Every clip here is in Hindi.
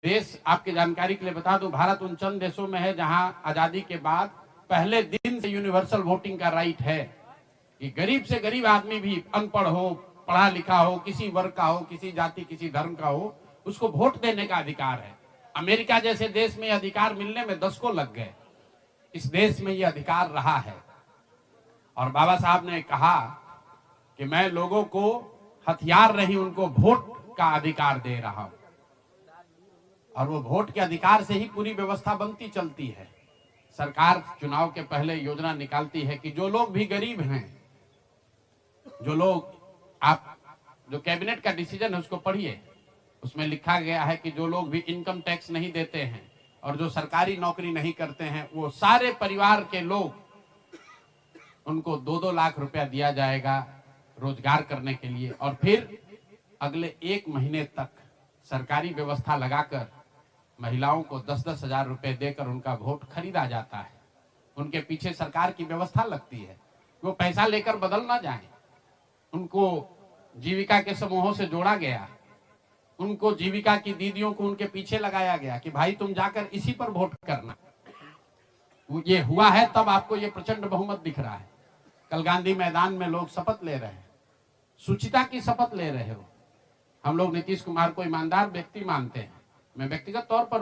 देश आपकी जानकारी के लिए बता दूं, भारत उन चंद देशों में है जहां आजादी के बाद पहले दिन से यूनिवर्सल वोटिंग का राइट है कि गरीब से गरीब आदमी भी, अनपढ़ हो, पढ़ा लिखा हो, किसी वर्ग का हो, किसी जाति किसी धर्म का हो, उसको वोट देने का अधिकार है। अमेरिका जैसे देश में अधिकार मिलने में 10 को लग गए। इस देश में यह अधिकार रहा है और बाबा साहब ने कहा कि मैं लोगों को हथियार नहीं, उनको वोट का अधिकार दे रहा हूं और वो वोट के अधिकार से ही पूरी व्यवस्था बनती चलती है। सरकार चुनाव के पहले योजना निकालती है कि जो लोग भी गरीब हैं, जो लोग, आप जो कैबिनेट का डिसीजन है उसको पढ़िए, उसमें लिखा गया है कि जो लोग भी इनकम टैक्स नहीं देते हैं और जो सरकारी नौकरी नहीं करते हैं, वो सारे परिवार के लोग, उनको 2-2 लाख रुपया दिया जाएगा रोजगार करने के लिए और फिर अगले 1 महीने तक सरकारी व्यवस्था लगाकर महिलाओं को 10-10 हजार रुपए देकर उनका वोट खरीदा जाता है। उनके पीछे सरकार की व्यवस्था लगती है, वो पैसा लेकर बदल ना जाए। उनको जीविका के समूहों से जोड़ा गया, उनको जीविका की दीदियों को उनके पीछे लगाया गया कि भाई तुम जाकर इसी पर वोट करना। ये हुआ है तब आपको ये प्रचंड बहुमत दिख रहा है। कल गांधी मैदान में लोग शपथ ले रहे हैं, शुचिता की शपथ ले रहे हो। हम लोग नीतीश कुमार को ईमानदार व्यक्ति मानते हैं, मैं व्यक्तिगत तौर पर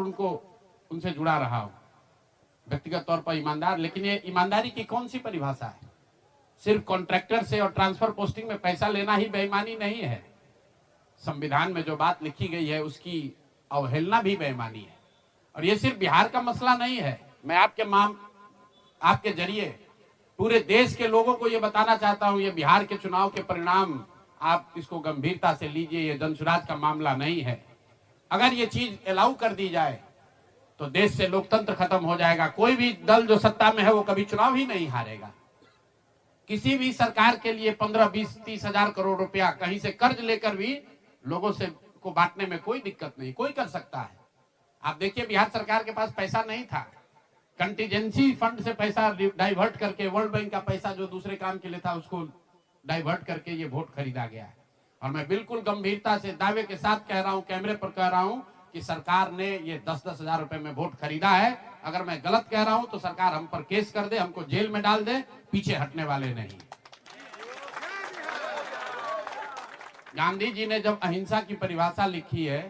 उनसे जुड़ा रहा हूं, व्यक्तिगत तौर पर ईमानदार। लेकिन ये ईमानदारी की कौन सी परिभाषा है? सिर्फ कॉन्ट्रैक्टर से और ट्रांसफर पोस्टिंग में पैसा लेना ही बेईमानी नहीं है। संविधान में जो बात लिखी गई है उसकी अवहेलना भी बेईमानी है। और ये सिर्फ बिहार का मसला नहीं है। मैं आपके जरिए पूरे देश के लोगों को ये बताना चाहता हूं, ये बिहार के चुनाव के परिणाम, आप इसको गंभीरता से लीजिए। ये जनसुराज का मामला नहीं है। अगर ये चीज अलाउ कर दी जाए तो देश से लोकतंत्र खत्म हो जाएगा। कोई भी दल जो सत्ता में है वो कभी चुनाव ही नहीं हारेगा। किसी भी सरकार के लिए 15, 20, 30 हजार करोड़ रुपया कहीं से कर्ज लेकर भी लोगों से को बांटने में कोई दिक्कत नहीं, कोई कर सकता है। आप देखिए बिहार सरकार के पास पैसा नहीं था, कंटीजेंसी फंड से पैसा डाइवर्ट करके, वर्ल्ड बैंक का पैसा जो दूसरे काम के लिए था उसको डाइवर्ट करके ये वोट खरीदा गया है। और मैं बिल्कुल गंभीरता से दावे के साथ कह रहा हूं, कैमरे पर कह रहा हूं कि सरकार ने ये 10-10 हजार रुपए में वोट खरीदा है। अगर मैं गलत कह रहा हूं तो सरकार हम पर केस कर दे, हमको जेल में डाल दे, पीछे हटने वाले नहीं। गांधी जी ने जब अहिंसा की परिभाषा लिखी है